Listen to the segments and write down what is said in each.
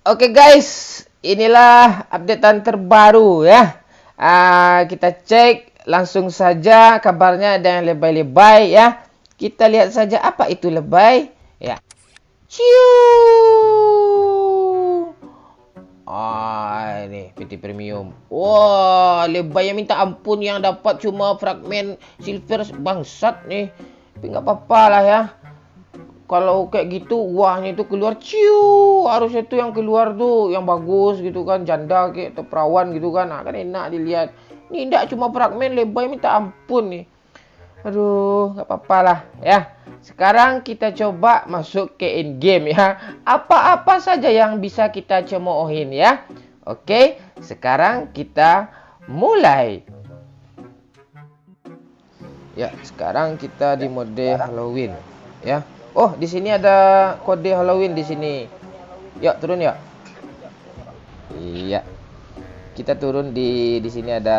Oke guys, inilah updatean terbaru ya. Kita cek langsung saja kabarnya ada yang lebay-lebay ya. Kita lihat saja apa itu lebay ya. Ciu. Ini PT Premium. Wah, lebay yang minta ampun yang dapat cuma fragmen silver bangsat nih. Tapi nggak apa-apa lah ya. Kalau kayak gitu uangnya itu keluar ciu, harusnya itu yang keluar tuh yang bagus gitu kan, janda kayak atau perawan gitu kan. Nah, kan enak dilihat. Ini enggak cuma fragmen lebay minta ampun nih. Aduh, nggak apa-apa lah ya. Sekarang kita coba masuk ke in game ya. Apa-apa saja yang bisa kita cemoohin ya. Oke, sekarang kita mulai. Ya, sekarang kita di mode Halloween ya. Oh, di sini ada kode Halloween di sini. Yuk, turun yuk. Iya. Kita turun di sini ada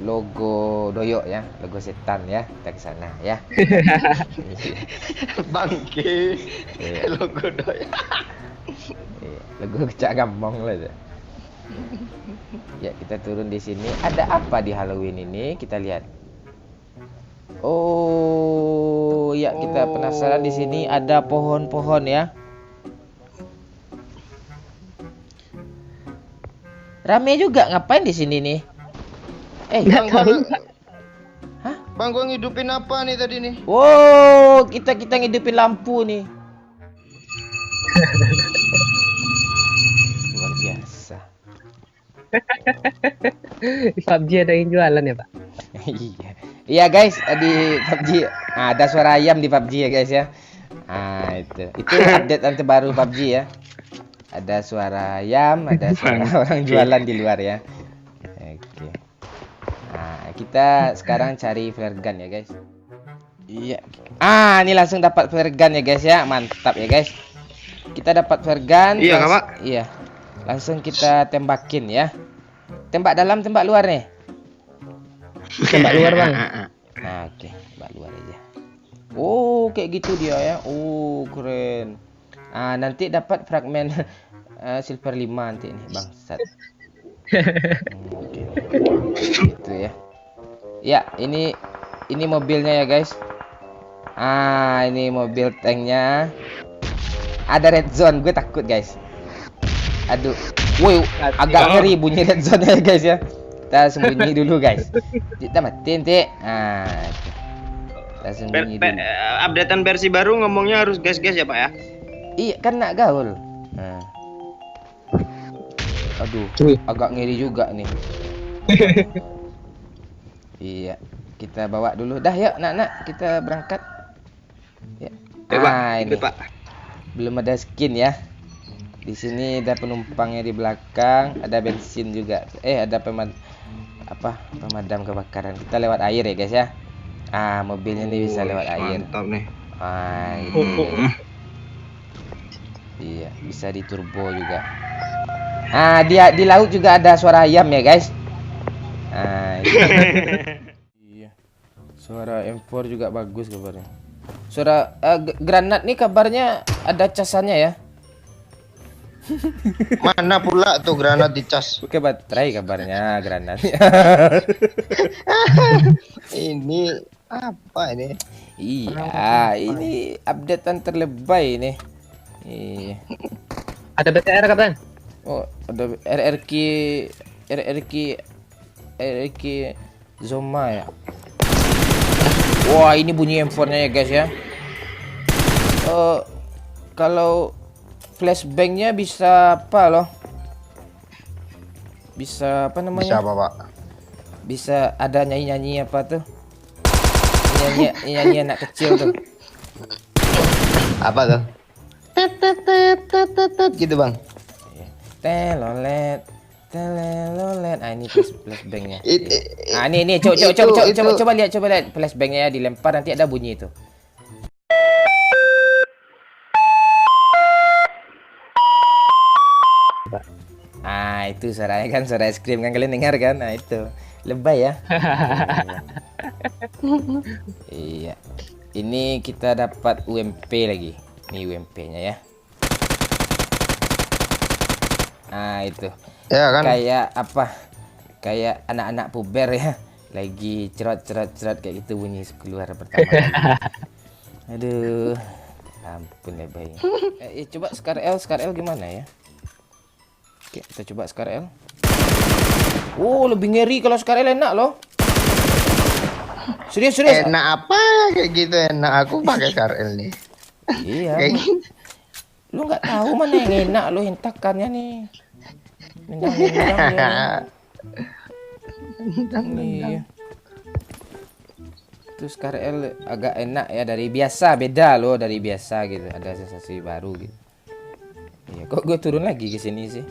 logo doyok ya, logo setan ya. Kita ke sana ya. Bangke. Iya. Logo doyok. Iya, logo Cak Gampang lah itu. Ya, kita turun di sini. Ada apa di Halloween ini? Kita lihat. Oh, ya kita penasaran di sini ada pohon-pohon ya. Rame juga ngapain di sini nih? Bang, Hah? Bang, gua ngidupin apa nih tadi nih? Wow, kita ngidupin lampu nih. Luar biasa. Di PUBG ada yang jualan ya, Pak? Iya. Iya guys, di PUBG ada suara ayam di PUBG ya guys ya. Itu update yang terbaru PUBG ya. Ada suara ayam, ada suara orang jualan di luar ya. Oke. Nah, kita sekarang cari flare gun ya guys. Iya. Ini langsung dapat flare gun ya guys ya. Mantap ya guys. Kita dapat flare gun. Iya, Pak. Iya. Langsung kita tembakin ya. Tembak dalam, tembak luar nih. Tembak luar, Bang. Nah, oke, tembak luar aja. Oh, kayak gitu dia ya. Oh, keren. Nanti dapat fragmen silver 5 nanti nih, bangsat. Oke. Gitu ya. Ya, ini mobilnya ya, guys. Ini mobil tanknya. Ada red zone, gue takut, guys. Aduh. Woi, agak ngeri bunyi red zone ya, guys ya. Kita sembunyi dulu guys. Kita matiin Tik. Kita sembunyi dulu. Updatean versi baru ngomongnya harus gas-gas ya, Pak ya? Iya kan nak gaul. Aduh, agak ngeri juga nih. Iya, kita bawa dulu. Dah yuk nak kita berangkat. Ya. Ini Pak. belum ada skin ya. Di sini ada penumpangnya di belakang, ada bensin juga. Ada pemadam kebakaran. Kita lewat air ya guys ya. Mobilnya ini bisa lewat air. Mantap nih. Ini. Iya, bisa diturbo juga. Dia di laut juga ada suara ayam ya guys. Iya. Suara M4 juga bagus kabarnya. Suara granat nih kabarnya ada casannya ya. Mana pula tuh granat dicas? Oke, baterai kabarnya granat. Ini apa ini? Iya, ini updatean terlebay nih. Iya. Ada BTR, Kapten. Oh, ada RRQ Zoma ya. Wah, ini bunyi M4-nya ya guys ya. Kalau flashbangnya bisa apa loh? Bisa apa namanya? Bisa apa, Pak? Bisa ada nyanyi-nyanyi apa tuh? Nyanyi anak kecil tuh. Apa tuh? Gitu, Bang. Telolet. Ini flashbangnya. Ini coba lihat flashbangnya ya, dilempar nanti ada bunyi itu. Itu suaranya kan suara es krim kan, kalian dengar kan? Itu lebay ya. Iya. Ini kita dapat UMP lagi. Ini UMP-nya ya. itu. Ya kan? Kayak apa? Kayak anak-anak puber ya. Lagi cerot kayak gitu bunyi keluar pertama kali. Aduh. Ampun ya bayi. Coba Scar L gimana ya? Oke, kita coba Scar L. Oh, lebih ngeri kalau Scar L enak loh. Serius. Enak apa kayak gitu enak aku pakai KRL nih. Iya. Kayak gitu. Lu nggak tahu mana yang enak lo hentakannya nih. Nendang Iya. Terus KRL agak enak ya dari biasa, beda loh dari biasa gitu. Ada sensasi baru gitu. Iya, kok gue turun lagi ke sini sih?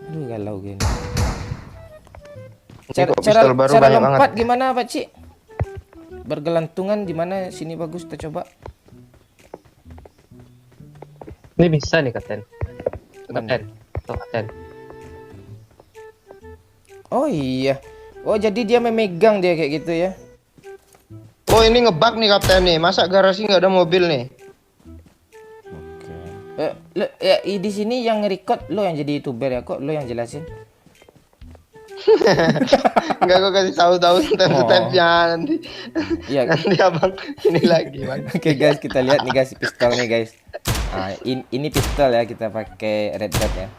Aduh galau gini. Cara lompat banget. Gimana Pak Cik? Bergelantungan di mana? Sini bagus, kita coba. Ini bisa nih Kapten. Mana? Kapten. Oh iya. Oh jadi dia memegang dia kayak gitu ya. Oh ini ngebug nih Kapten nih. Masa garasi nggak ada mobil nih? Oke. Di sini yang record lo yang jadi YouTuber ya, kok lo yang jelasin? Enggak, kok kasih tahu step-stepnya nanti. Iya. Nanti abang ini lagi bang. Oke guys, kita lihat nih guys pistol nih guys. Nah, ini pistol ya, kita pakai red dot ya.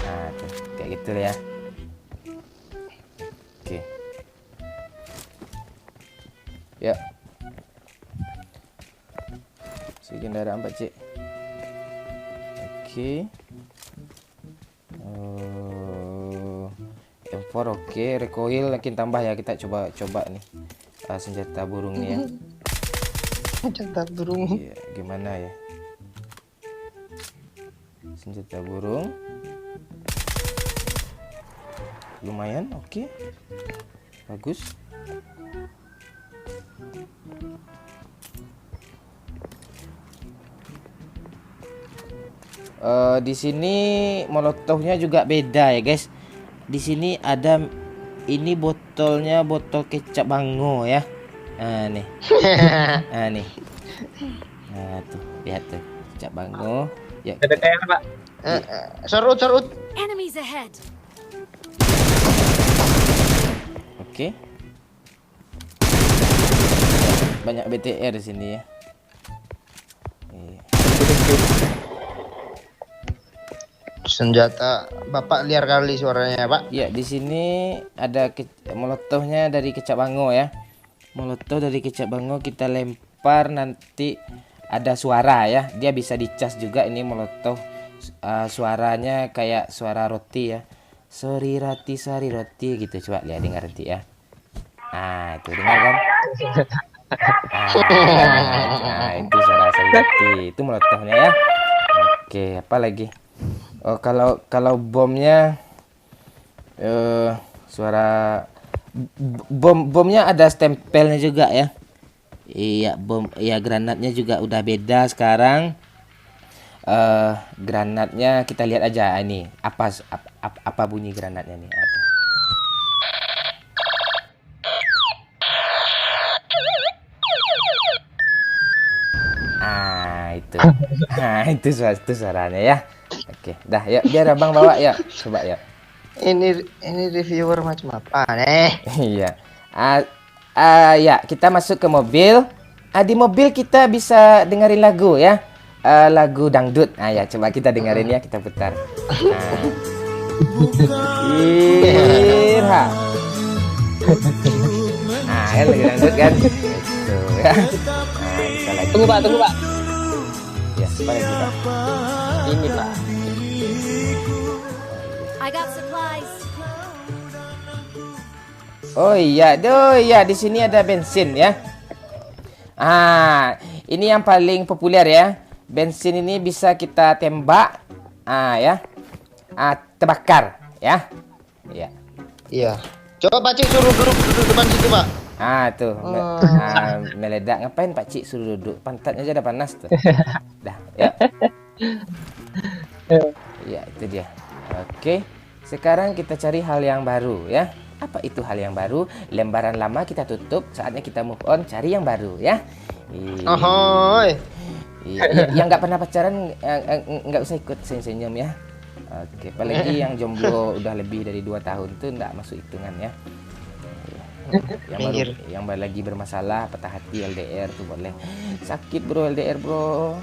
Nah, tuh, kayak gitu ya. Oke. Ya. Kendaraan Pak Cik. Oke. M4 oke, recoil makin tambah ya, kita coba nih. Senjata burung nih ya. Senjata burung. Iya, gimana ya? Senjata burung. Lumayan, oke. Bagus. Di sini molotovnya juga beda ya guys. Di sini ada ini botolnya, botol kecap bango ya. Nah nih. Nah nih. Nah tuh, lihat tuh kecap bango. Ya. Ada kayak Pak. Serut. Enemies ahead. Oke. Banyak BTR di sini ya. Senjata Bapak liar kali suaranya Pak. Ya, di sini ada molotovnya dari kecap bango ya. Molotov dari kecap bango kita lempar nanti ada suara ya. Dia bisa dicas juga ini molotov. Suaranya kayak suara roti ya. Sorry roti gitu. Coba lihat dengar nanti ya. Nah, itu dengar kan? Nah, itu suara roti. Itu molotovnya ya. Oke, apa lagi? Oh, kalau bomnya suara bomnya ada stempelnya juga ya. Iya, granatnya juga udah beda sekarang. Granatnya kita lihat aja ini. Apa bunyi granatnya nih? Itu. Nah, itu suaranya ya. Oke, dah ya biar Abang bawa ya. Coba ya. Ini reviewer macam apa nih? Iya. Ya, kita masuk ke mobil. Di mobil kita bisa dengerin lagu ya. Lagu dangdut. Ya coba kita dengerin ya, kita putar. Irha. Ya lagu dangdut kan. Itu ya. Bisa lagi. Tunggu Pak. Ya, apa lagi Pak? Ini Pak. I got supplies. Oh iya, di sini ada bensin ya. Ini yang paling populer ya. Bensin ini bisa kita tembak, ya. Terbakar ya. Iya. Iya. Coba Pak Cik suruh duduk depan situ Pak. Tuh. Meledak. Ngapain Pak Cik suruh duduk? Pantatnya aja udah panas tuh. Dah, ya. Ya, itu dia. Oke. Sekarang kita cari hal yang baru ya. Apa itu hal yang baru? Lembaran lama kita tutup, saatnya kita move on, cari yang baru ya. Ahoy. Yang nggak pernah pacaran nggak usah ikut senyum ya. Oke, apalagi yang jomblo udah lebih dari 2 tahun tuh enggak masuk hitungan ya. Minggir. Yang baru lagi bermasalah patah hati LDR tuh boleh. Sakit bro LDR bro.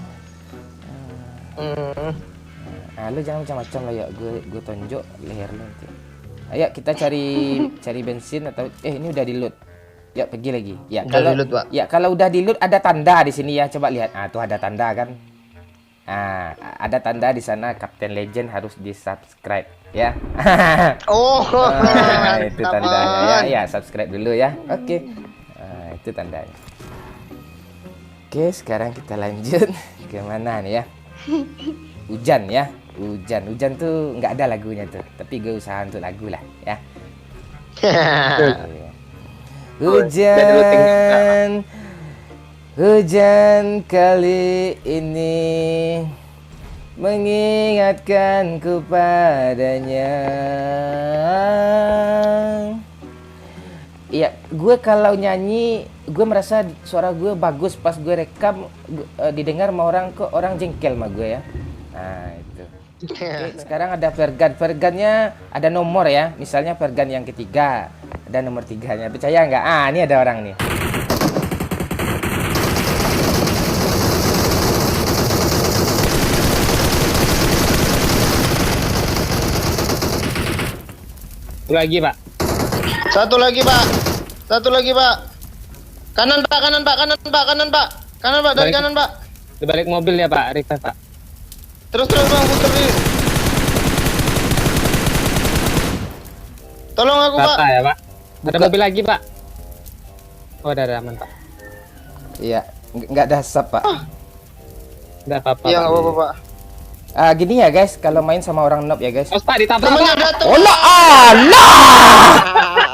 Lu jangan macam-macam lah ya, gue tonjok leher lu nanti. Ayo kita cari bensin atau ini udah di load. Ya pergi lagi. Ya Udah kalau di-load, Pak. ya kalau udah di load ada tanda di sini ya, coba lihat. Tuh ada tanda kan. Ada tanda di sana Kapten Legend harus di-subscribe ya. Oh, Itu tandanya ya, subscribe dulu ya. Oke. Itu tandanya. Oke, sekarang kita lanjut ke mana nih ya? Hujan ya. Hujan tuh nggak ada lagunya tuh, tapi gue usaha untuk lagu lah ya. Hujan kali ini mengingatkanku padanya. Iya, gue kalau nyanyi, gue merasa suara gue bagus pas gue rekam, didengar sama orang jengkel sama gue ya. Nah itu. Oke, sekarang ada Vergannya ada nomor ya. Misalnya Vergan yang ketiga, ada nomor 3-nya. Percaya nggak? Ini ada orang nih. Satu lagi, Pak. Kanan, Pak. Dari kanan, Pak. Di balik mobil ya Pak, revive Pak. Terus Bang, putar di. Tolong aku, Pak. Rata ya Pak. Ada mobil lagi Pak. Oh ada aman Pak. Iya, nggak ada asap Pak. Nggak apa-apa. Iya, Pak. nggak apa-apa, Pak. Gini ya guys, kalau main sama orang noob ya guys. Pak ditabrak Temennya Pak. datang. Allah Allah.